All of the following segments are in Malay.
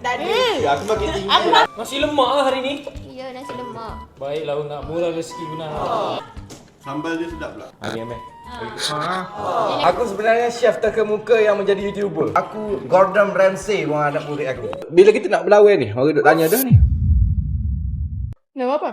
Aku makin tinggi. Nasi lemak lah hari ni. Ya, nasi lemak. Baiklah nak murah rezeki guna. Sambal dia sedap pula. Ambil. Aku sebenarnya chef terkemuka yang menjadi YouTuber. Aku Gordon Ramsay, orang anak murid aku. Bila kita nak berlawan ni, orang duk tanya dah ni. Nak apa?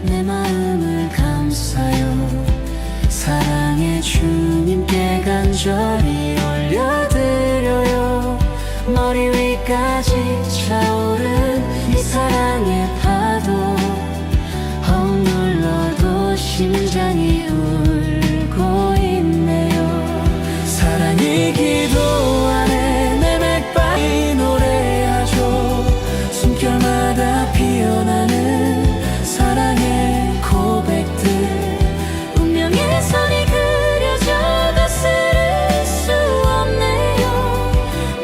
내 마음을 감싸요 사랑의 주님께 간절히 올려드려요 머리 위까지 차오른 이 사랑의 파도 헛눌러도 심장이 울고 있네요 사랑이 기도 안에 내 맥박이 노래하죠 숨결마다 피어나는 사랑의 고백들 운명의 선이 그려져도 쓰를 수 없네요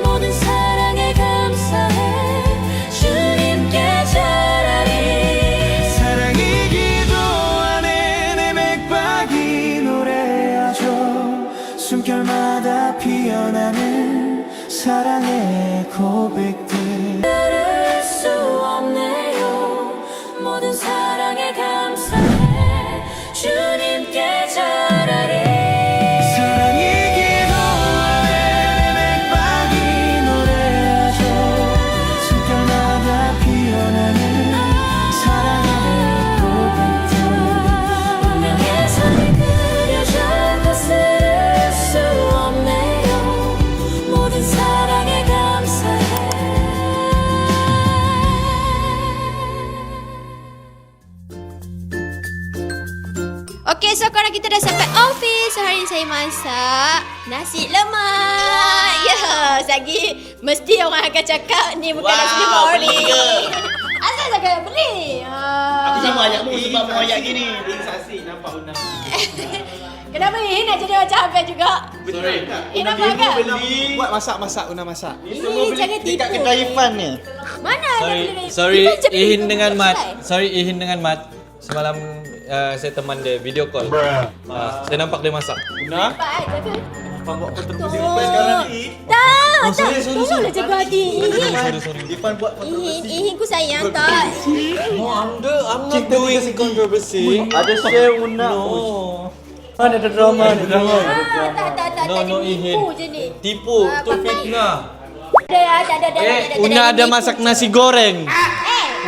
모든 사랑에 감사해 주님께 자라리 사랑이 기도 안에 내 맥박이 노래하죠 숨결마다 피어나는 사랑의 고백들 들을 수 없네요 모든 사랑에 감사해 주님께 자라리 사랑이 기도 안에 내 맥박이 노래하죠 숨결마다 피어나는 사랑의 고백들 운명의 선이 그려져도 쓰를 수 없네요 모든 사랑에 감사해 Okey, so korang kita dah sampai office. So hari ni saya masak nasi lemak. Ya, lagi mesti orang akan cakap ni bukan nasi lemak ori. Asal cakap beli? Aku sama ayatmu sebab mau ayat gini. Saksi nampak unang. Kenapa nak jadi macam Abel juga? Sorry. Nampak kan? Buat masak-masak, Una masak. Jangan tipu. Dekat kedai Ifan ni. Mana ada beli? Sorry, Kita je beli Ihin dengan kedai. Mat. Sorry, Ihin dengan Mat. Semalam saya teman dia video call. Saya nampak dia masak. Una? Nampak kan? Jaga. Apa buat foto video sekarang ni? Tak, tolonglah jaga hati. Sorry. Ifan buat foto Ihin ku sayang tak? No, I'm not doing controversy. Ada share Una. No. Ada drama, ada drama. Tak. No, Ihin. Tipu je ni. Tipu, tu fitnah. Ada. Una ada masak nasi goreng.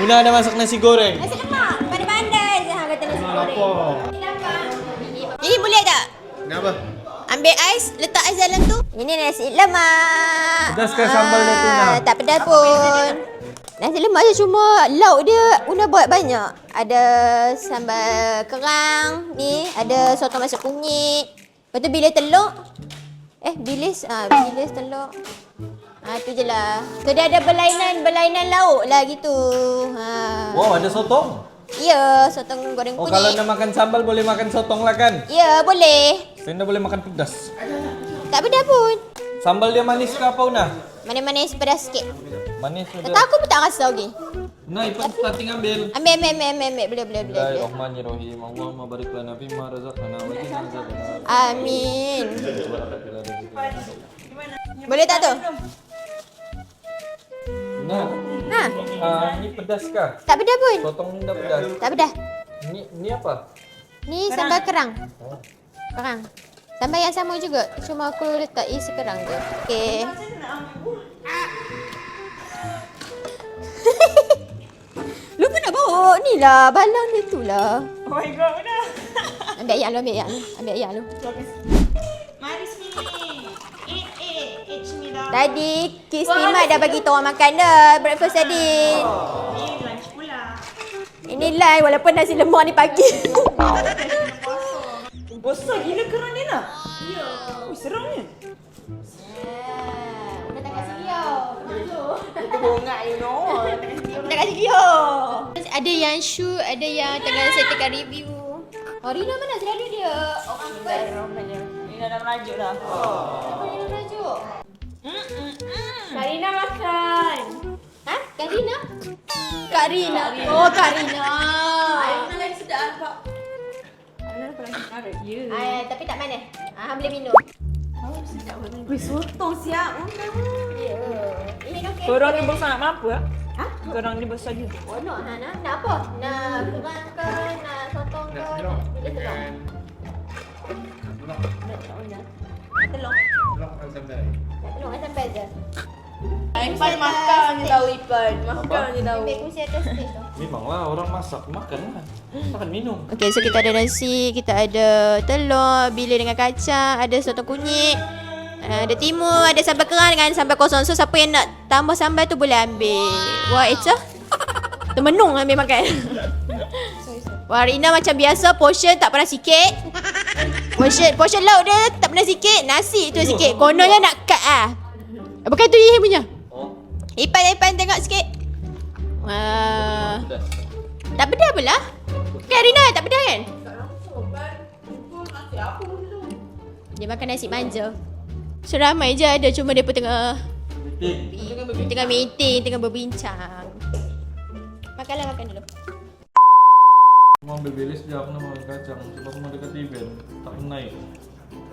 Una ada masak nasi goreng. Nasi lemak. Pandai-pandai je hang kata nasi goreng. Ini nampak. Ini boleh tak? Kenapa? Ambil ais, letak ais dalam tu. Ini nasi lemak. Pedaskan sambal dia tu, Nah? Tak pedas pun. Nasi lemak je cuma lauk dia Una buat banyak. Ada sambal kerang ni, ada sotong masak kunyit. Lepas tu bilis telur. Bilis telur. Tu je lah. So dia ada berlainan lauk lah gitu. Wow, ada sotong. Ya, sotong goreng Oh, kunyit. kalau nak makan sambal boleh makan sotong lah kan? Ya, boleh. Saya nak boleh makan pedas. Tak pedas pun. Sambal dia manis ke apa, Una? Manis-manis pedas sikit. Manis Tak sudah. aku pun tak rasa lagi. Nah, Ipan starting ambil. Ambil. Boleh. Bismillahirrahmanirrahim. Allahumma barik lana fima razaqtana wa qina azabannar. Amin. Boleh tak tu? Nah, ini pedas kah? Tak pedas pun. Sotong ni dah pedas. Tak pedas. Ni apa? Ni sambal kerang. Kerang. Sambal yang sama juga. Cuma aku letak isi kerang je. Okey. Lupa nak bawa ni lah. Balang dia tu lah. Oh my god, udah. Ambil ayam lu. Mari sini. Eat sini dah. Tadi Kiss Mat dah bagi tahu orang makan dah. Breakfast tadi. Ini lunch pula. Ini live walaupun nasi lemak ni pagi. Besar gila kerang ni nak. Ya. Seramnya. Dah tak kasi dia. Itu bongak you know. Dah kasi dia. Ada yang shoot, ada yang tengah saya tengah review. Oh, Rina mana? Selalu dia orang first. Rina dah merajuk dah. Apa Rina merajuk? Kak Rina makan. Ha? Kak Rina? Kak Rina. Oh, Kak Rina. Rina lagi sedap Pak. Rina pernah makan. Ya. Tapi tak manis. Boleh minum. Wih, sotong siap. Ya. Ini okey. Korang ni besar nak mampu ya? Ha? Korang ni besar je. Oh, nak apa? Nak kerang ke? Nak sotong ke? Nak bila telur? Nak telur? Nak telur dengan sambal je. Ipan makan je tahu Ipan. Makan je tahu. Ambil kursi atas stage tu. Memanglah orang masak makan lah. Makan minum. Okay, so kita ada nasi, kita ada telur, bilis dengan kacang, ada sotong kunyit, ada timun, ada sambal kerang dengan sambal kosong. So siapa yang nak tambah sambal tu boleh ambil. Wah, Echa termenung ambil makan. Wah, Rina macam biasa, portion tak pernah sikit. Portion lauk dia tak pernah sikit. Nasi tu sikit. Kononnya nak cut ah. Bukan tu Ihin punya. Ipan tengok sikit. Wah. Tak pedas pula. Kan Rina tak pedas kan? Dia makan nasi manja. So ramai je ada, cuma dia pun tengah meeting, tengah berbincang. Makan dulu. Mau ambil bilis je, aku nak makan kacang. Sebab aku mau dekat event, tak naik.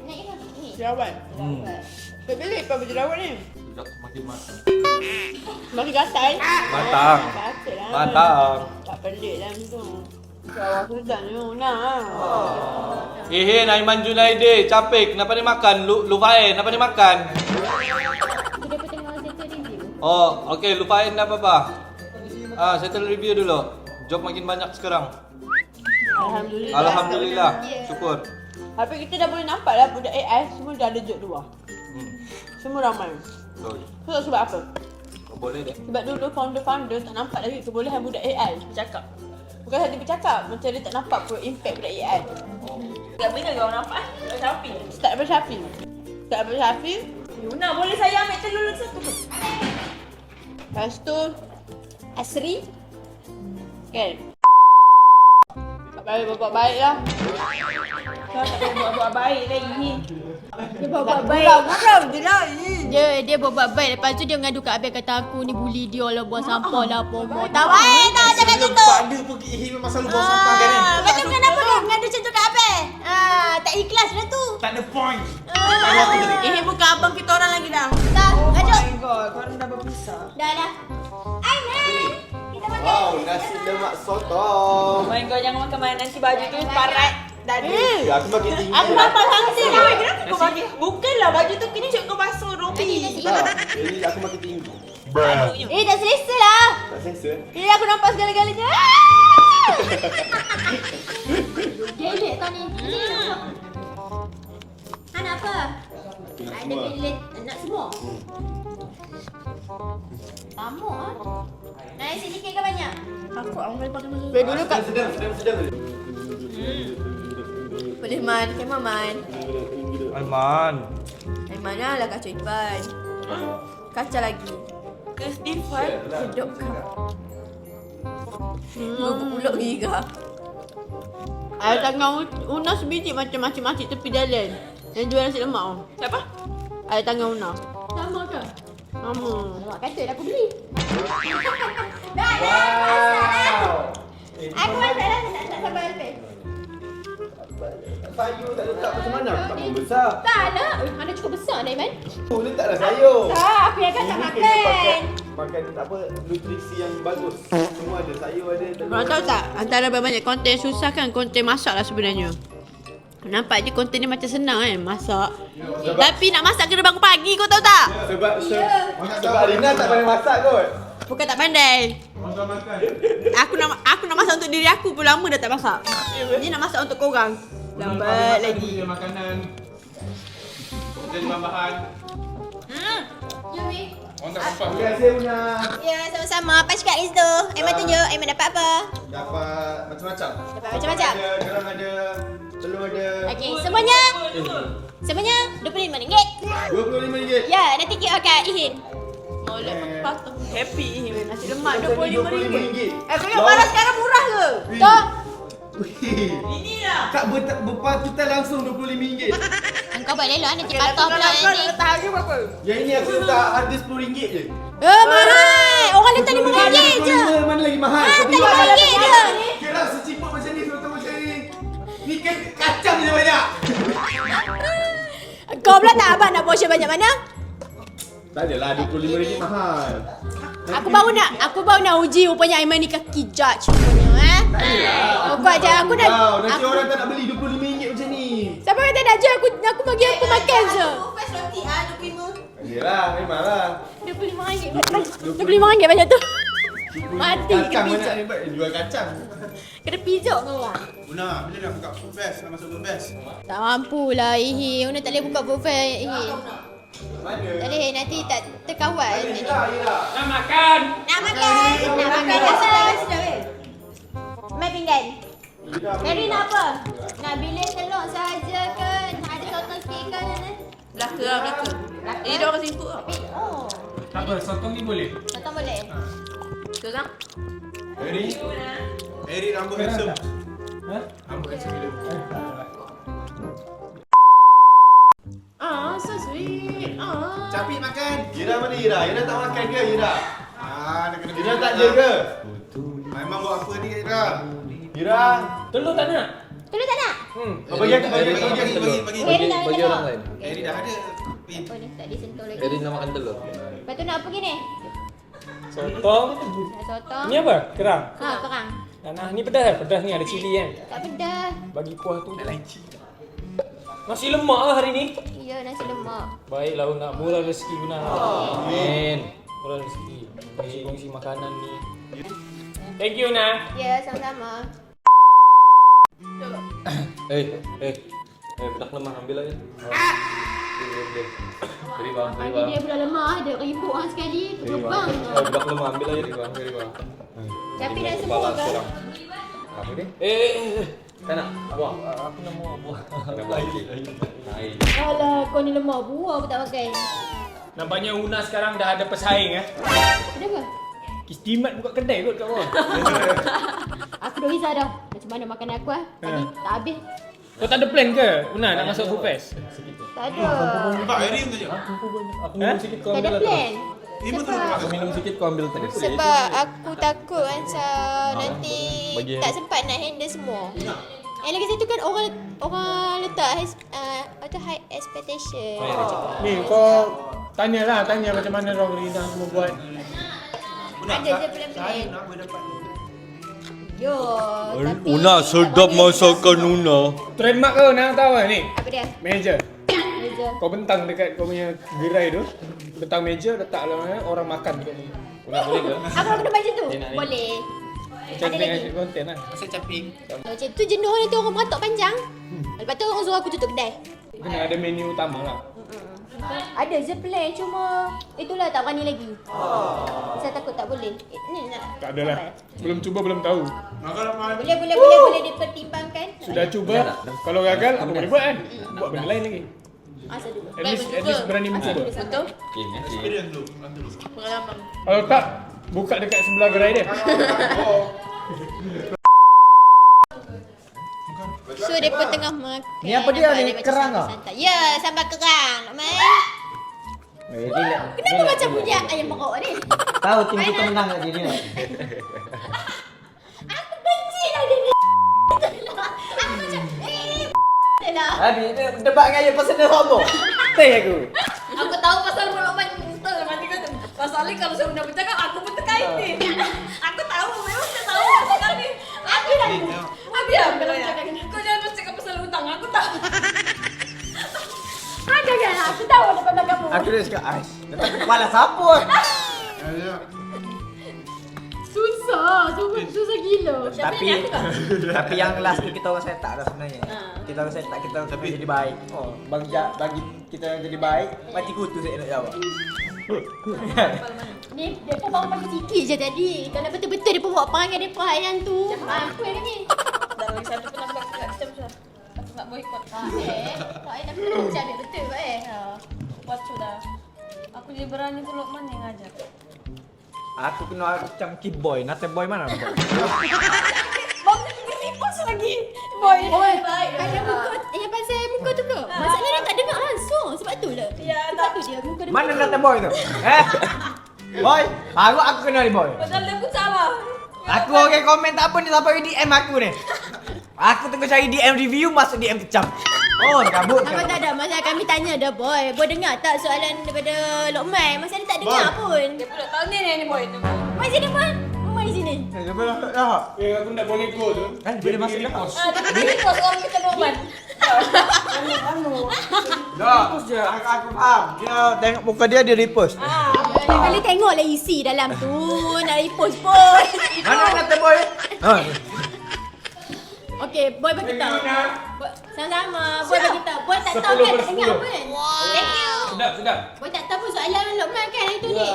Naik ke ni? Jerawat. Pilih apa baju jerawat ni? Sejak semakin matang. Makin gatal. Matang. Gatal lah. Matang. Tak pelik lah macam tu. Jawab sudah ni nak. Ihin, Aiman Junaidi, Capik, kenapa ni makan? Lufain, kenapa ni makan? Dia pun tengah settle review. Oh, okey, Lufain dah apa-apa. Settle review dulu. Job makin banyak sekarang. Alhamdulillah. Alhamdulillah, syukur. Tapi kita dah boleh nampak lah budak AI semua dah ada job luar. Semua ramai. Betul. So sebab apa? Kau boleh deh. Sebab dulu founder tak nampak lagi kebolehan budak AI bercakap. Bukan saja bercakap, macam dia tak nampak pun impact budak AI. Tak boleh kau nampak eh? Shopee. Start daripada Shopee. Yuna boleh saya ambil telur satu tu. Lepas tu Asri. Kan? Buat baik lah. Kau tak buat baik lagi. Dia buat baik. Gurau je lah. Dia buat baik. Lepas tu dia mengadu kat Abel, kata aku ni bully dia lah, buang sampah lah apa. Tak baik tak cakap macam tu. Tak ada pun Ihin memang selalu buang sampah kan? Macam kenapa kau mengadu macam tu kat Abel? Tak ikhlas dah tu. Tak ada point. Ini bukan abang kita orang lagi dah. Dah, lanjut. Oh my god, korang dah berpisah. Dah. Aiman, kita makan. Wow, nasi lemak sotong. Oh my god, jangan makan main nanti baju tu parat dada. Ya, aku makin tinggi. Aku nampak langsung. Kenapa kau bagi? Bukanlah baju tu kini cik kau basuh Robi. Tak, jadi aku makin tinggi. Dah selesa lah. Tak selesa. Ini aku nampak segala-galanya. Gelek kau ni. Nak apa? Ada bilik nak semua. Kamu Nak isi sikit ke banyak? Aku ambil pakai masa. Boleh dulu kat. Sedang. Boleh Man, kemah Man. Aiman. Mana lah kacau Ipan. Kacau lagi. Ke Stefan. Hidup kau. Berpuluk gila. Ada tangan Una sebiji macam-macam tepi jalan. Yang jual nasi lemak tu. Siapa? Ada tangan Una. Sama ke? Sama. Awak kata dah aku beli. Wow. Aku masak lah, tak sabar lebih. Sayur tak letak macam mana? Tak pun besar. Tak lah. Mana cukup besar dah Iman. Oh, letaklah sayur. Tak, aku yang kata makan. Makan apa nutrisi yang bagus. Semua ada sayur ada. Korang tahu tak? Antara banyak konten susah kan konten masak lah sebenarnya. Nampak je konten ni macam senang kan masak. Tapi nak masak kena bangun pagi kau tahu tak? Sebab Rina tak pandai masak kot. Bukan tak pandai. Aku nak masak untuk diri aku pun lama dah tak masak. Ni nak masak untuk korang. Lambat lagi. Makanan. Jadi bahan. Jom Terima kasih Una. Ya, sama-sama. Apa cakap kat situ? Aiman tunjuk. Aiman dapat apa? Dapat macam-macam. Dapat macam-macam. Ada kerang ada, telur ada. Okey, semuanya RM25. RM25. Ya, nanti kita akan Ihin. Oh, lepas tu happy nasi lemak RM25. RM25. Kau yang marah sekarang murah ke? Kau Ini lah. Tak berpatutan langsung RM25. Engkau buat lelok nanti patah pula Kau ni. letak harga berapa? Yang ini aku letak harga RM10 je. Mahal. Orang letak RM5 je. Mana lagi mahal? Kau Tak tengok RM5 je. kira seciput macam ni, sotong macam ni. Ni kan kacang je banyak. Kau pula tak abang nak portion banyak mana? Tak adalah RM25 mahal. Aku baru nak uji rupanya Aiman ni kaki judge rupanya Kau ajar aku dah. Nanti orang tak nak beli RM25 macam ni. Siapa kata nak jual aku bagi aku makan je. Fast roti RM25. Yelah, memanglah. RM25 banyak tu. Mati Kacang kena banyak pijak. ni, Pak. Jual kacang. Kena pijak kau orang. Una, bila nak buka food fest? Nak masuk food fest? Tak mampu lah Ihi. Una tak boleh buka buffet Ihi. Mana? Tak boleh nanti tak terkawal. Yelah. Nak makan. Dah sudah. Mai pinggan. Mary nak apa? Nak bilis telur sahaja ke? Nak ada sotong sikit ke? Belaka lah, belaka. Ini dia orang kasi input lah. Oh. Tak apa, sotong ni boleh. Sotong boleh? Sekarang? Eri rambut handsome. Ha? Rambut handsome gila. So sweet. Capik makan. Ira mana Ira? Ira tak makan ke Ira? Nak kena Ira tak ada ke? Memang buat apa ni Ira? Ira. Telur tak nak? Telur tak nak? Oh, bagi aku, bagi. Eri nak Bagi telur. orang lain. Eri dah ada. Oh ni tak disentuh lagi. Erin nak makan telur. Lepas tu nak apa gini? Sotong. Nak sotong. Ni apa? Kerang. Kerang. Nah, ni pedas kan? Pedas ni ada cili kan? Tak pedas. Bagi kuah tu. Nasi lemak lah hari ni. Ya, nasi lemak. Baiklah nak murah rezeki guna. Amin. Murah rezeki. Kongsi makanan ni. Thank you Nah. Ya, sama-sama. Budak lemah ambil aja. Beri bang, beri Pagi bang. dia budak lemah, dia ribut orang sekali. Terbang. Budak lemah ambil aja beri bang. Tapi dah semua ke? Apa ni? Tak nak? Buang. Aku nak buang. Nak lagi. Naik. Alah, kau ni lemah buah aku tak pakai. Nampaknya Una sekarang dah ada pesaing Kenapa? Kistimat buka kedai kot kat bawah. Aku dah risau dah. Macam mana makan aku Tadi tak habis. Kau tak ada plan ke Una nak masuk food fest? Tak ada. Nampak Eri tu je. Aku minum sikit kau Tak ambil ada lah plan. Aku minum sikit kau ambil tadi. Sebab aku takut macam nanti bagi- tak sempat nak handle semua. Yang lagi satu kan orang letak high expectation. Ni kau tanya macam mana orang Rina semua buat. Ada je plan-plan. Yo, tapi Una sedap masakan Una. Trademark kau nak tahu kan ni? apa dia? Meja. Meja. Kau bentang dekat kau punya gerai tu. Bentang meja letaklah orang makan dekat ni. Una boleh ke? Apa aku nak baca tu? Dia nak ni. Boleh. Macam Ada ni lagi? asyik konten lah. Pasal caping. Macam tu jenuh nanti orang meratok panjang. Lepas tu orang suruh aku tutup kedai. Kena ada menu utama lah. Ada je plan cuma itulah tak berani lagi. Saya takut tak boleh. Ni nak. Tak adalah. Belum cuba belum tahu. Boleh dipertimbangkan. Sudah cuba. Kalau gagal apa boleh buat kan? Buat benda lain lagi. Asa dulu. At least berani mencuba. Betul? Experience dulu. Pengalaman. Kalau tak buka dekat sebelah gerai dia. So depa tengah makan. Ni apa dia nampak ni? macam Kerang ah? santai-santai. Ya, sambal kerang. Mai. Kenapa macam bunyi ayam berok ni? Tahu tim kita menang kat dia. Aku benci lah dia ni. Aku macam dia lah. Habis debat dengan ayah pasal dia homo. Teh aku. Aku tahu pasal mulut betul. Nanti kata, pasalnya kalau saya nak bercakap, aku pun terkaitin. Aku tahu, memang saya tahu sekali. Aku dah. Habis kalau cakap ni. Kau jangan terus cakap pasal hutang, aku tahu. Jangan lah. Aku tahu depan kamu. Aku dah cakap, "Ais, letak kepala siapa?" Susah gila. Tapi yang last ni kita orang set tak dah sebenarnya. Kita orang set tak kita orang tapi jadi baik. Oh, bagi kita yang jadi baik, mati kutu saya nak jawab. Ni dia pun bawa pagi sikit je tadi. Kalau betul-betul dia pun bawa perangai dia pun yang tu. Apa yang ni? Dah lagi satu pun nampak tak macam aku nak boykot. Tak nak betul macam dia betul kau Buat sudah. Aku jadi berani tu Lokman yang ngajar. Aku kena macam kid boy, nate boy mana? Bang ni tipu lagi. Boy. Ada muka yang pasal muka tu ke? Masalah dia tak dengar langsung. Sebab tu lah. Ya, Sebab tu dia muka dia. Mana kata boy tu? Boy, aku kenal ni boy. Pasal dia pun salah. Aku orang komen tak apa ni sampai DM aku ni. Aku tengah cari DM review masuk DM kecam. Oh, kabut Apa kan. tak ada. Masalah kami tanya dah boy. Boy dengar tak soalan daripada Lokman? Masa dia tak dengar pun. Dia pun nak tahu ni boy tu. Mai sini Boy. Mai sini. Aku nak boleh go tu. Kan boleh masuk dah. Dia pilih pos orang kita Norman. Dah. Aku faham. Dia tengok muka dia repost. Dia kali tengoklah isi dalam tu. Nak repost pun. Mana kata boy? Okey, Boy bagi tahu. Sama-sama. Boy bagi tahu. Boy tak tahu kan tak dengar pun. Thank you. Sedap. Boy tak tahu pun soalan Lokman kan hari tu ni.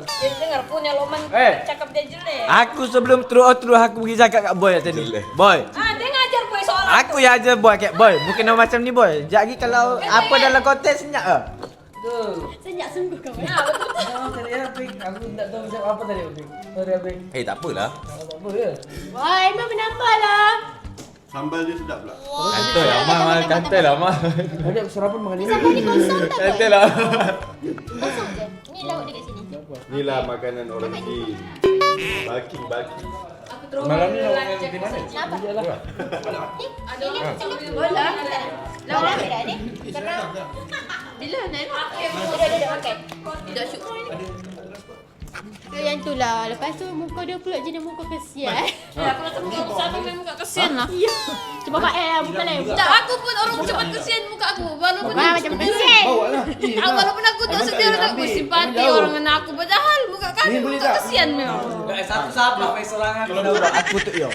Dia dengar pun yang Norman cakap dia jelek. Aku sebelum terus aku pergi cakap kat boy tadi. Boy. Dia ngajar boy soalan. Aku yang ajar boy kat boy. Bukan macam ni boy. Sekejap lagi kalau apa dalam konteks senyap ke? Senyap sungguh kau. Tak apalah. Boy, memang menambah lah. Sambal dia sedap pula. Kantai lah, Mal. Kantai lah, Mal. Sambal ni kosong tak Boy? Kantai lah. Kosong je. Ni lauk dekat sini. Inilah makanan orang Jin. Baking. Malam ni lawan yang di mana? Kenapa? Ni, ini macam ni. Bola. Lauk merah ni. Kerang. Bila nak elok? Dah makan. Dah syuk. Yang tu lah. Lepas tu muka dia pula jenis muka kesian. Aku rasa muka aku sama dengan muka kesian lah. Ya. Cuba Pak lah. Bukan lain. Tak, aku pun orang cepat kesian muka aku. Walaupun Macam kesian. walaupun aku tak sedar tak aku simpati orang dengan aku. Padahal muka kami muka kesian memang. Satu sahabat pesorangan aku tu yo.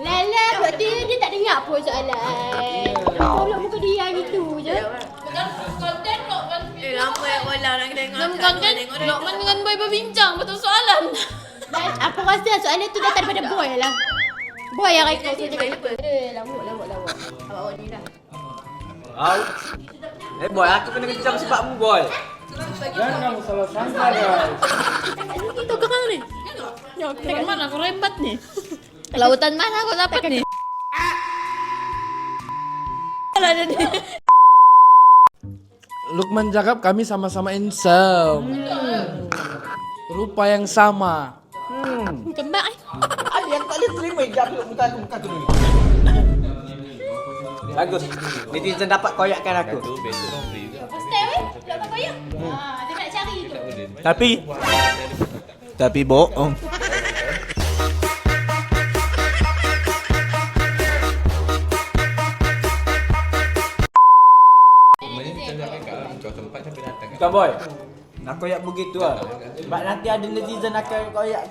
Lala, berarti dia tak dengar pun soalan. Tolong muka dia gitu je. Bukan konten Lokman. Lama yang bola nak tengok. Dalam konten Lokman dengan Boy berbincang betul soalan. Dan aku rasa soalan tu datang daripada Boy lah. Boy yang rekod tu cakap gitu. Lawak. Awak ni lah. Boy, aku kena kecam sebabmu boy. Jangan salah sangka guys. Itu kerang ni. Tekan mana aku rembat ni? Lautan mana aku dapat ni? Ada ni. Lukman cakap kami sama-sama handsome. Rupa yang sama. Kembang eh. Yang tak boleh terima hijab muka aku dulu. Bagus. Netizen dapat koyakkan aku. First time eh. Lepas koyak. Dia nak cari tu. Tapi bohong. Bukan boy. Nak koyak begitu lah. Sebab nanti ada netizen akan koyak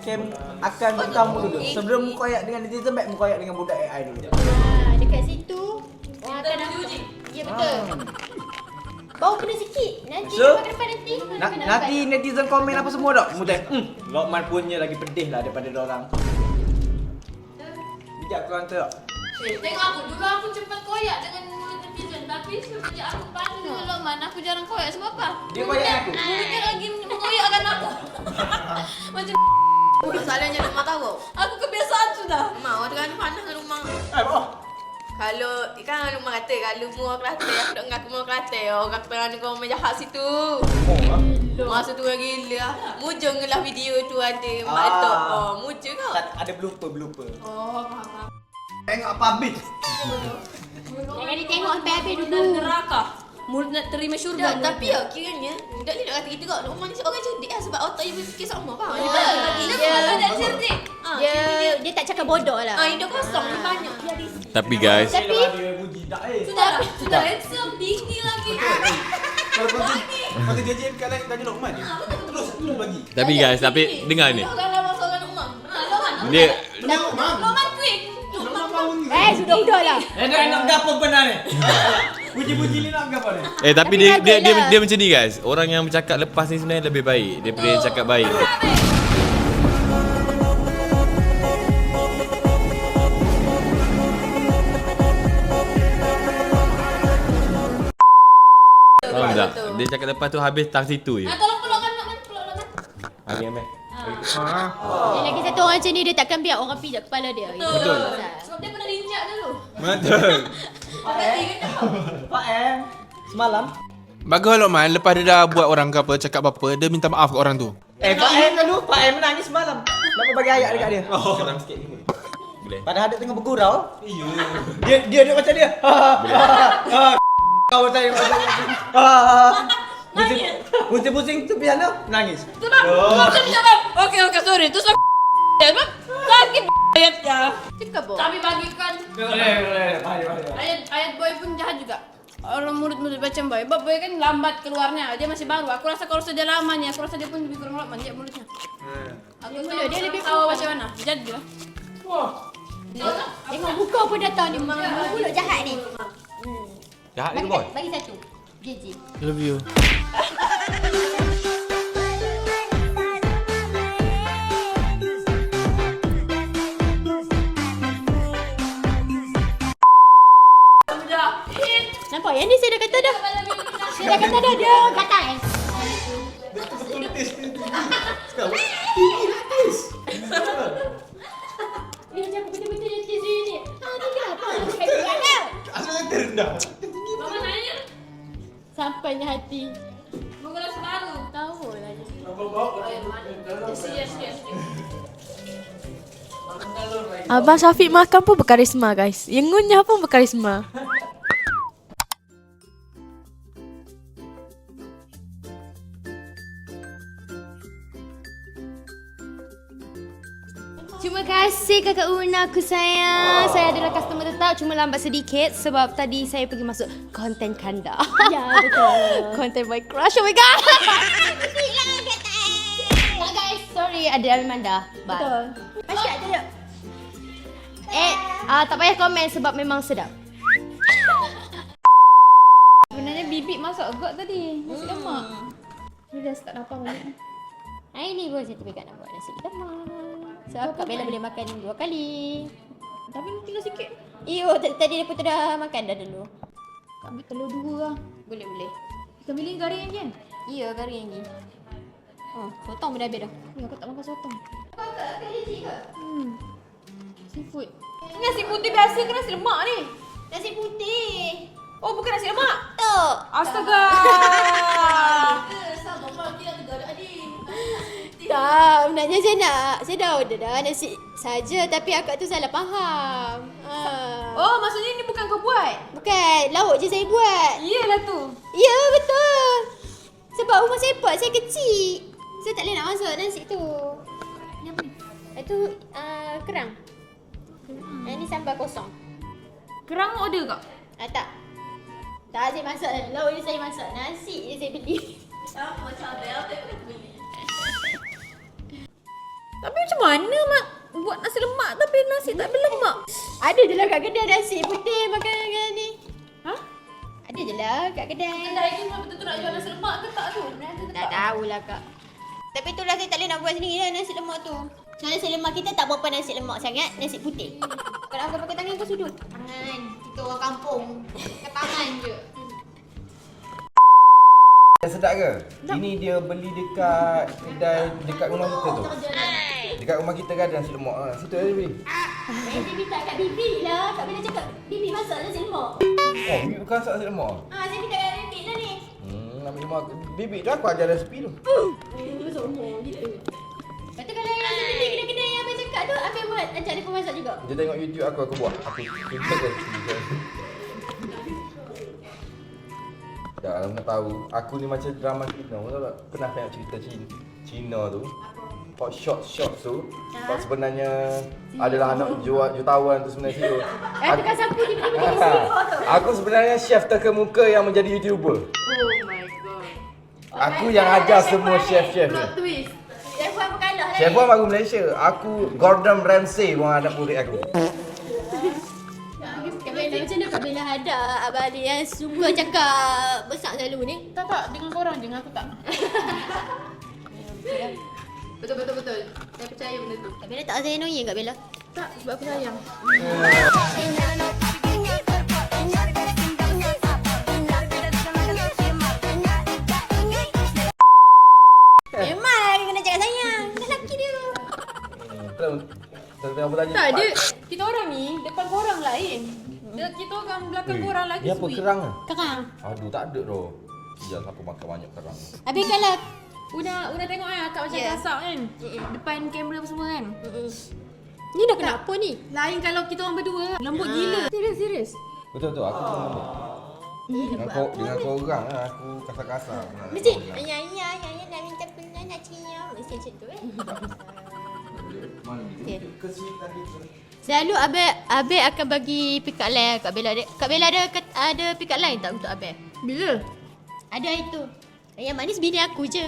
akan bertamu dulu. Sebelum mu koyak dengan netizen, baik mu koyak dengan budak AI dulu. Dekat situ orang akan nampak. Ya betul. Bau kena sikit. Nanti So, depan nanti. Nanti netizen komen apa semua tak? Mu tengok. Lokman punya lagi pedih lah daripada orang. Bijak korang tengok. Tengok aku dulu aku cepat koyak dengan mulut netizen. Tapi sejak aku panas dengan Lokman aku jarang koyak. Sebab apa? Dia koyak aku. Mulutnya lagi mengoyakkan aku. Macam Masalahnya rumah tahu. aku kebiasaan sudah. Mak orang kan panas dengan rumah. Boh. Kalau kan rumah kata kalau mu Kelantan aku tak ngaku mu Kelantan orang perang ni kau jahat situ. Masa tu orang gila. Mujung lah video tu ada mak letak. Mujung kau. Ada blooper. Oh, faham. Tengok apa habis. Jangan ditengok sampai habis dulu. Neraka. Mulut nak terima syurga. Tapi ya kiranya budak ni nak kata gitu kau. Rumah ni orang cerdik lah sebab otak dia berfikir sama faham. Dia Dia tak cerdik. Dia tak cakap bodoh lah. dia kosong ni banyak. Dia ada Tapi guys, Tapi Dia puji tak Sudah handsome, tinggi lagi. Kalau dia kat lain tanya Lokman. Terus bagi. tapi dengar ni. Bukan lama soalan rumah. Lokman. Dia Lokman quick. sudah lah. Dia nak gapo benar ni. Puji-puji ni nak gapo ni. tapi Tapi dia bagus lah. dia macam ni guys. Orang yang bercakap lepas ni sebenarnya lebih baik daripada yang cakap baik. Faham tak? Dia cakap lepas tu habis tang situ je. Tolong pelukkan Lokman, peluk Lokman. Okey, Amel. Yang lagi satu orang macam ni dia takkan biar orang pijak kepala dia. Betul. Sebab dia pernah diinjak dulu. Betul. Pak semalam. Bagus Lokman, lepas dia dah buat orang ke apa, cakap apa, dia minta maaf kat orang tu. Pak dulu, Pak menangis semalam. Nak bagi ayat dekat dia. Seram sikit ni. Boleh. Padahal dia tengah bergurau. Iya. Dia macam dia. Kau tanya macam dia. Pusing-pusing tu piano menangis. Tu bang. Okey, sorry. Tu sakit ayatnya. Cakap boh. Tapi bagikan Boleh. ayat boy pun jahat juga. Orang murid-murid macam boy. Bob boy kan lambat keluarnya. Dia masih baru. Aku rasa kalau sudah lamanya, aku rasa dia pun lebih kurang lambat dia mulutnya. Aku mulut dia lebih tahu macam mana. Jadi lah. Tengok muka pun dah tahu ni mulut jahat ni. Jahat ke boy? Bagi satu. JJ. Love you. Nampak yang ni saya dah kata dah. Saya dah kata dah dia gatal. Dia cakap betul-betul dia tis ni. Ni kenapa? Asal terendah. Mama nanya. Sampainya hati. Menggunakan sebaru. Tahu lah dia. Yes. Abang Syafiq makan pun berkarisma guys. Yang ngunyah pun berkarisma. Terima kasih Kakak Una, aku sayang. Saya adalah customer tetap, cuma lambat sedikit sebab tadi saya pergi masuk konten kanda. Ya, betul. Konten my crush, oh my god. Ya guys, sorry ada Almanda. Bye. Betul. Masih ada tak? Tak payah komen sebab memang sedap. Sebenarnya bibik masak agak tadi. Nasi lemak. Dia dah start lapar banyak. Hari ni pun saya terbikat nak buat nasi lemak. Sebab Kak Bella boleh makan 2 kali. Tapi tinggal sikit. Iyo, tadi dia pun dah makan dah dulu. Kak ambil telur 2 lah. Boleh. Kita pilih garing lagi kan? Iya, garing lagi. Oh, sotong pun dah habis dah. Ya, aku tak makan sotong. Kakak allergi ke? Seafood. Nasi putih biasa ke nasi lemak ni? Nasi putih. Oh, bukan nasi lemak? Tak. Astaga. Sama kalau tidak tegak adik. Tak, sebenarnya saya dah order dah nasi saja tapi akak tu salah faham. Oh, maksudnya ni bukan kau buat? Bukan, lauk je saya buat. Iyalah tu. Ya, betul. Sebab rumah saya pot, saya kecil. Saya tak boleh nak masuk nasi tu. Itu kerang. Ini sambal kosong. Kerang order kak? Tak. Tak, saya masak. Lauk je saya masak. Nasi je saya beli. Sama macam Abel tak beli. Tapi macam mana mak buat nasi lemak tapi nasi tak berlemak? Ada je lah kat kedai nasi putih makan ni. Ha? Ada je lah kat kedai. Kedai ni memang betul-betul nak jual nasi lemak ke tak tu? Tak tahulah kak. Tapi itulah saya tak boleh nak buat sendiri lah nasi lemak tu. Nasi lemak kita tak berapa nasi lemak sangat, nasi putih. Kalau aku pakai tangan kau sudut. Tangan. Kita orang kampung. Pakai tangan je. Sedap ke? Ini dia beli dekat kedai dekat rumah kita tu. Dekat rumah kita kan ada nasi lemak. Situ dia beli. Saya minta kat Bibi lah. Kak Bella cakap, Bibi masak nasi lemak. Oh, bibi bukan masak nasi lemak. Saya minta kat Bibi lah ni. Nasi lemak. Bibi tu aku ajar resipi tu. Sombong gitu. Lepas tu kalau yang nasi Bibi kedai-kedai yang abang cakap tu, abang buat ajak dia pun masak juga. Dia tengok YouTube aku buat. Aku buat resipi. Dah lama tahu. Aku ni macam drama Cina. Tahu tak? Pernah tengok cerita Cina tu. Hot shots tu. Sebab sebenarnya adalah anak jutawan tu sebenarnya situ. Tukang sapu tiba-tiba dia CEO tu. Aku sebenarnya chef terkemuka yang menjadi YouTuber. Oh my god. Aku yang ajar semua chef-chef ni. Plot twist. Chef Wan pun kalah lah. Chef Wan baru Malaysia. Aku Gordon Ramsay orang anak murid aku. Kak Bella macam mana Kak Bella ada Abang Ali yang suka cakap besar selalu ni? Tak, dengan korang, dengan aku tak. Betul. Saya percaya benda tu. Kak Bella tak rasa annoying Kak Bella? Tak, sebab aku sayang. Memang kena cakap sayang. Lelaki dia aku tanya. Tak, dia kita orang ni depan korang lain. Kita orang belakang korang lagi Ni apa sweet. kerang ah? Kerang. Aduh, tak ada doh. Jangan aku makan banyak kerang. Habis kalau Una tengok kan akak macam Ya. kasar kan. Depan kamera apa semua kan. ni dah kenapa ni? Lain kalau kita orang berdua. Lembut gila. Serius. Betul aku pun lembut. Dengan korang lah aku kasar-kasar. Mesti ayah nak minta punya nak cium. Mesti macam tu Okay. Selalu Abe akan bagi pick up line Kak Bella. Kak Bella ada pick up line tak untuk Abe? Bila? Ada itu. Yang manis bini aku je.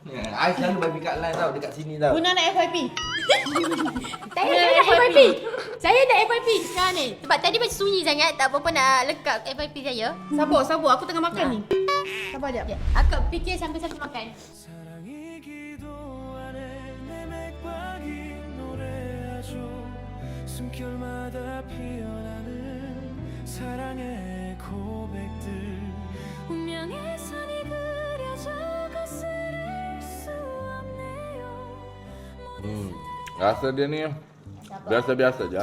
I selalu bagi kat line tau, dekat sini tau. Una nak FYP. Saya nak FYP. Saya nak FYP sekarang ni. Sebab tadi macam sunyi sangat. Tak apa-apa nak lekat FYP saya. Sabar. Aku tengah makan ni. Sabar jap. Ya, akak fikir sambil-sambil makan. 숨결마다 피어나는 사랑의 고백들 운명의 선이 그려져 거스를 수 없네요. Rasa dia ni biasa-biasa je.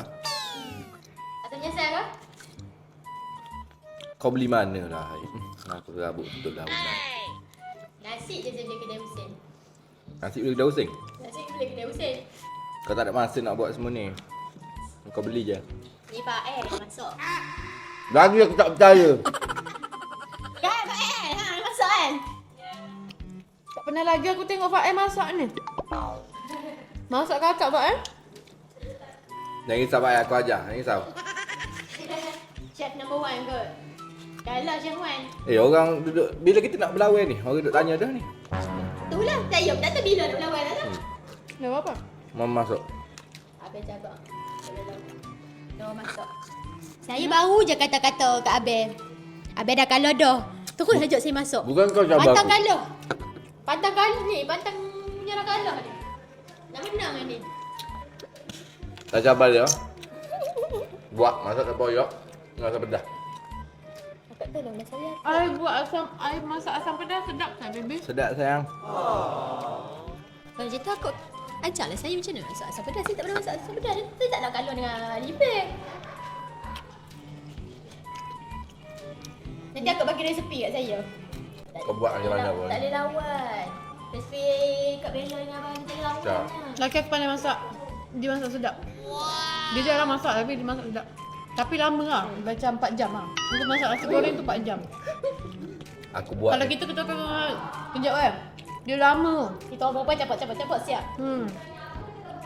Atau nyesal ke? Kau beli mana lah? Aku rabut betul lah. Nasi je dia kedai mesin. Nasi boleh kedai using? Nasi boleh kedai mesin. Kau tak ada masa nak buat semua ni. Kau beli je. Ni Pak Air dah masuk. Lagi aku tak percaya. Pak Air dah masuk kan? Tak pernah lagi aku tengok Pak masak ni. Masak kakak Pak Jangan risau Pak, aku ajar. Jangan risau. Chef number 1 kot. Dah lah Chef 1. Orang duduk, bila kita nak berlawan ni? Orang duduk tanya dah ni. Itulah. Saya tak tahu bila nak berlawan dah tu. Dah apa? Mama masuk. Abel jaga. Dah masuk. Saya baru je kata-kata kat Abel. Abel dah kalah dah. Terus ajak saya masuk. Bukan kau cabar Pantang aku. kalah. Pantang kalah ni. Pantang punya dah kalah ni. Nak menang kan ni. Tak cabar dia. Buat masak tak boyok. Rasa pedas. Akak tolong dah saya. I buat I masak asam pedas sedap kan baby? Sedap sayang. Kalau cerita aku ajarlah saya macam mana masak asam pedas. Saya tak pernah masak asam pedas. Saya tak nak kalah dengan Lipek. Nanti akak bagi resepi kat saya. Kau buat macam mana pun. Tak boleh lawan. Resepi Kak Bella dengan abang kita lawan. Tak. Laki aku pandai masak. Dia masak sedap. Dia jarang masak tapi dia masak sedap. Tapi lama lah. Macam 4 jam lah. Untuk masak nasi goreng tu 4 jam. Aku buat. Kalau kita ketuk-ketuk kejap kan. Dia lama. Kita orang perempuan cepat-cepat siap.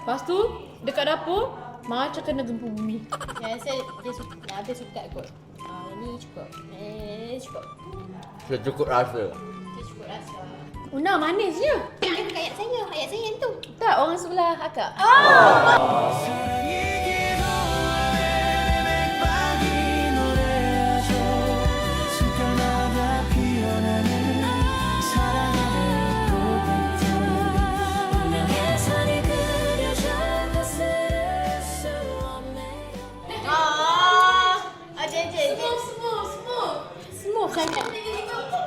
Lepas tu dekat dapur macam kena gempa bumi. Saya rasa dia suka. Habis suka kot. Ini cukup. Cukup. Sudah cukup rasa. Dia cukup rasa. Una manisnya. Bukan ayat saya. Ayat saya yang tu. Tak, orang sebelah akak. 숨결마다 피어나는 사랑의 고백들 운명의 선이 그려져 거스를 수 없네요. Smooth sangat.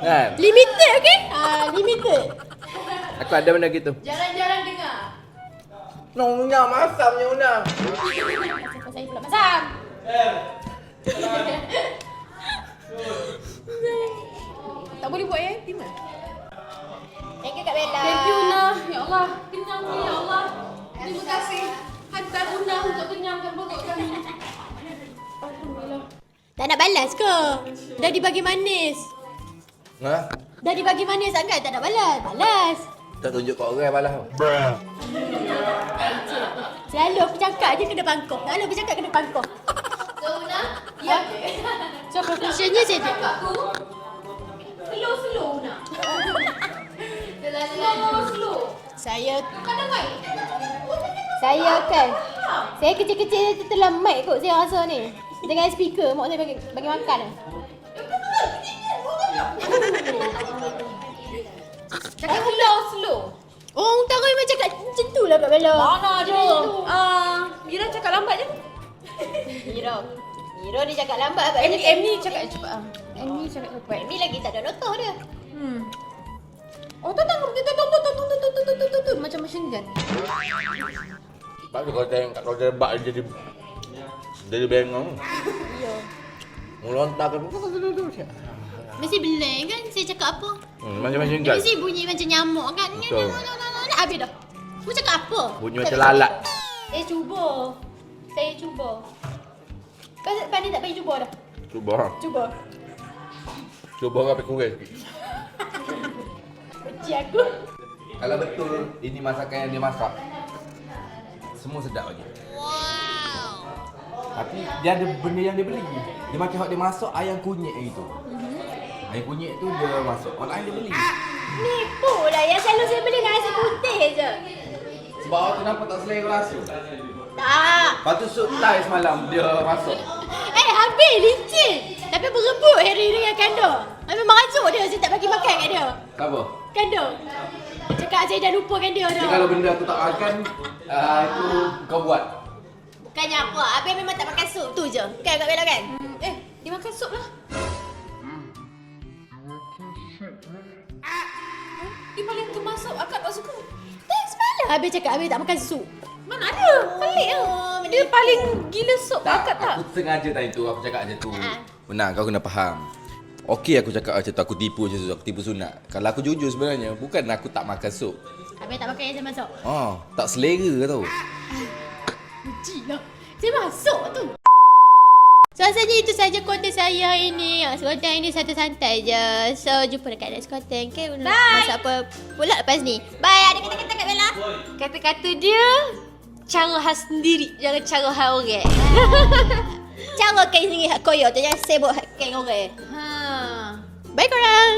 Kan? Limited okay? Limited. Aku ada benda gitu. Jarang-jarang dengar. Nyonya masamnya Una. Siapa saya pula masam. Tak boleh buat ya, Tim. Thank you Kak Bella. Thank you Una. Ya Allah, kenyang ni ya Allah. Terima kasih. Hantar Una untuk kenyangkan perut kami. Alhamdulillah. Tak nak balas ke? Dah dibagi manis. Ha? Dah dibagi manis sangat tak nak balas. Balas. Tak tunjuk kat orang balas. Selalu aku cakap je kena pangkok. Selalu aku cakap kena pangkok. So Una, ya. So conclusionnya saya tu. Slow Una. Slow. Saya Kadang baik. kan. Saya kecil-kecil tu telah mic kot saya rasa ni. Dengan speaker mak saya bagi makan. Cakap slow. Orang utara memang cakap macam tu lah Kak Bella. Mana ada. Mira cakap lambat je. Mira dia cakap lambat Kak Bella. M ni cakap cepat. M ni cakap cepat. Mi lagi tak ada notoh dia. Oh, tu macam machine gun. Sebab tu kalau terbak jadi bengong. Ya. Melontar kan. Mesti blank kan saya cakap apa? Macam-macam Dia kan. mesti bunyi macam nyamuk kan. Betul. Habis dah. Aku cakap apa? Bunyi macam lalat. Saya cuba. Kau pandai tak bagi cuba dah? Cuba. Cuba. Cuba sampai kurang sikit. Benci aku. Kalau betul ini masakan yang dia masak, semua sedap lagi. Tapi dia ada benda yang dia beli. Dia macam hak dia masuk ayam kunyit gitu. Ayam kunyit tu dia masuk. Orang lain dia beli. Nipu lah. Yang selalu saya beli nasi putih je. Sebab awak tu nampak tak selera rasa. Tak. Lepas tu sup Thai semalam dia masuk. Habis licin. Tapi berebut hari dengan Kando. Memang rasuk dia. Saya tak bagi makan kat dia. Apa? Kando. Cakap saya dah lupakan dia dah. Jadi kalau benda aku tak makan, itu kau buat. Bukannya apa. Habis memang tak makan sup tu je. Kan Kak Bella kan? Dia makan sup lah. Dia paling gemar sup. Akak tak suka. Semalam habis cakap habis tak makan sup. Mana ada? Pelik lah. Dia paling gila sup. Akak tak. Aku sengaja tadi tu, aku cakap macam tu. Benar, kau kena faham. Okey aku cakap macam tu, aku tipu macam tu, aku tipu sunat. Kalau aku jujur sebenarnya, bukan aku tak makan sup. Habis tak makan yang saya masuk. Tak selera tau. Uji lah. Saya masuk tu. So rasanya itu saja konten saya hari ini. Konten ini santai-santai je. So jumpa dekat next konten. Okay, masa apa pula lepas ni. Bye. Ada kata-kata Kak Bella? Kata-kata dia cara khas sendiri. Jangan cara khas orang. Cara kain sendiri hak koyo tu. Jangan sibuk hak kain orang. Bye korang.